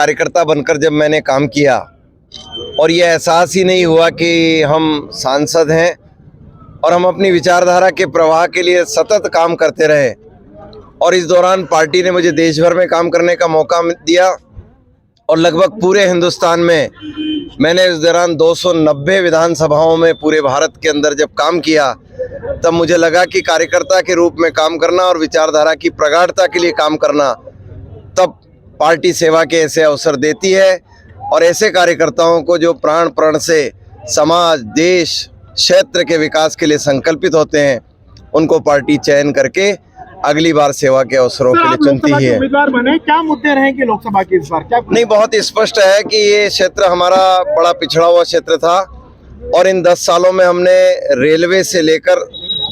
कार्यकर्ता बनकर जब मैंने काम किया और ये एहसास ही नहीं हुआ कि हम सांसद हैं और हम अपनी विचारधारा के प्रवाह के लिए सतत काम करते रहे, और इस दौरान पार्टी ने मुझे देश भर में काम करने का मौका दिया और लगभग पूरे हिंदुस्तान में मैंने इस दौरान 290 विधानसभाओं में पूरे भारत के अंदर जब काम किया, तब मुझे लगा कि कार्यकर्ता के रूप में काम करना और विचारधारा की प्रगाढ़ता के लिए काम करना, तब पार्टी सेवा के ऐसे अवसर देती है। और ऐसे कार्यकर्ताओं को जो प्राण प्रण से समाज, देश, क्षेत्र के विकास के लिए संकल्पित होते हैं, उनको पार्टी चयन करके अगली बार सेवा के अवसरों के लिए चुनती है। उम्मीदवार बने, क्या मुद्दे रहेंगे लोकसभा के इस बार? क्या नहीं, बहुत स्पष्ट है कि ये क्षेत्र हमारा बड़ा पिछड़ा हुआ क्षेत्र था और इन 10 सालों में हमने रेलवे से लेकर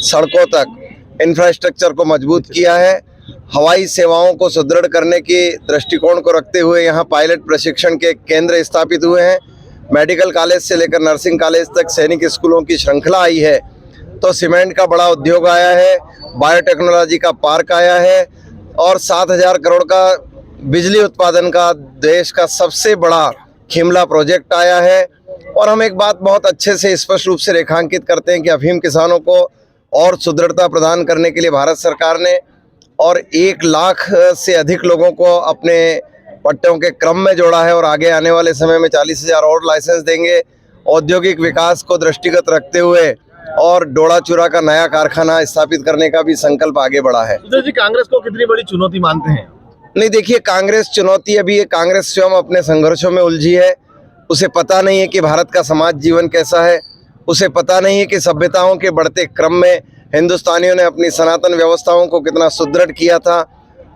सड़कों तक इंफ्रास्ट्रक्चर को मजबूत किया है। हवाई सेवाओं को सुदृढ़ करने की दृष्टिकोण को रखते हुए यहाँ पायलट प्रशिक्षण के केंद्र स्थापित हुए हैं। मेडिकल कॉलेज से लेकर नर्सिंग कॉलेज तक सैनिक स्कूलों की श्रृंखला आई है। तो सीमेंट का बड़ा उद्योग आया है, बायोटेक्नोलॉजी का पार्क आया है और 7,000 करोड़ का बिजली उत्पादन का देश का सबसे बड़ा खिमला प्रोजेक्ट आया है। और हम एक बात बहुत अच्छे से स्पष्ट रूप से रेखांकित करते हैं कि अफीम किसानों को और सुदृढ़ता प्रदान करने के लिए भारत सरकार ने और 1 लाख से अधिक लोगों को अपने पट्टों के क्रम में जोड़ा है और आगे आने वाले समय में 40,000 और लाइसेंस देंगे। औद्योगिक विकास को दृष्टिगत रखते हुए और डोड़ा चूरा का नया कारखाना स्थापित करने का भी संकल्प आगे बढ़ा है। जी, कांग्रेस को कितनी बड़ी चुनौती मानते हैं? नहीं, देखिए, कांग्रेस चुनौती अभी है। कांग्रेस स्वयं अपने संघर्षों में उलझी है। उसे पता नहीं है कि भारत का समाज जीवन कैसा है। उसे पता नहीं है कि सभ्यताओं के बढ़ते क्रम में हिंदुस्तानियों ने अपनी सनातन व्यवस्थाओं को कितना सुदृढ़ किया था।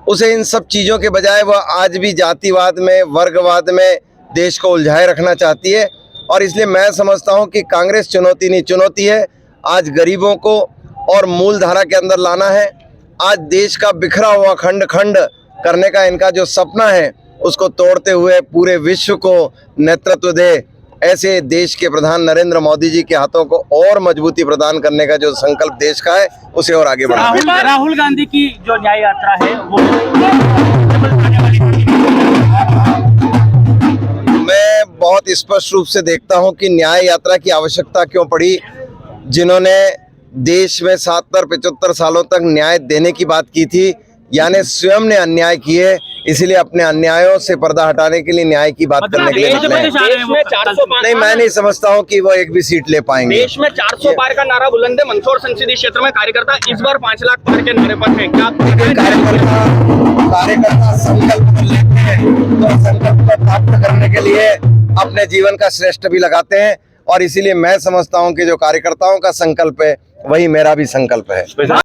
उसे इन सब चीज़ों के बजाय वह आज भी जातिवाद में, वर्गवाद में देश को उलझाए रखना चाहती है। और इसलिए मैं समझता हूं कि कांग्रेस चुनौती नहीं, चुनौती है आज गरीबों को और मूल धारा के अंदर लाना है। आज देश का बिखरा हुआ खंड खंड करने का इनका जो सपना है, उसको तोड़ते हुए पूरे विश्व को नेतृत्व दे, ऐसे देश के प्रधान नरेंद्र मोदी जी के हाथों को और मजबूती प्रदान करने का जो संकल्प देश का है, उसे और आगे बढ़ाना। राहुल गांधी की जो न्याय यात्रा है वो मैं बहुत स्पष्ट रूप से देखता हूं कि न्याय यात्रा की आवश्यकता क्यों पड़ी। जिन्होंने देश में 70-75 सालों तक न्याय देने की बात की थी, यानी स्वयं ने अन्याय किए, इसलिए अपने अन्यायों से पर्दा हटाने के लिए न्याय की बात करने के लिए निकले हैं। नहीं, मैं नहीं समझता हूं कि वो एक भी सीट ले पाएंगे। देश में 400 पार का नारा बुलंद है। मंदसौर संसदीय क्षेत्र में कार्यकर्ता इस बार 5 लाख पार के नारे पर हैं। क्या कार्यकर्ता संकल्प लेते हैं तो संकल्प को प्राप्त करने के लिए अपने जीवन का श्रेष्ठ भी लगाते हैं, और इसीलिए मैं समझता हूं कि जो कार्यकर्ताओं का संकल्प है वही मेरा भी संकल्प है।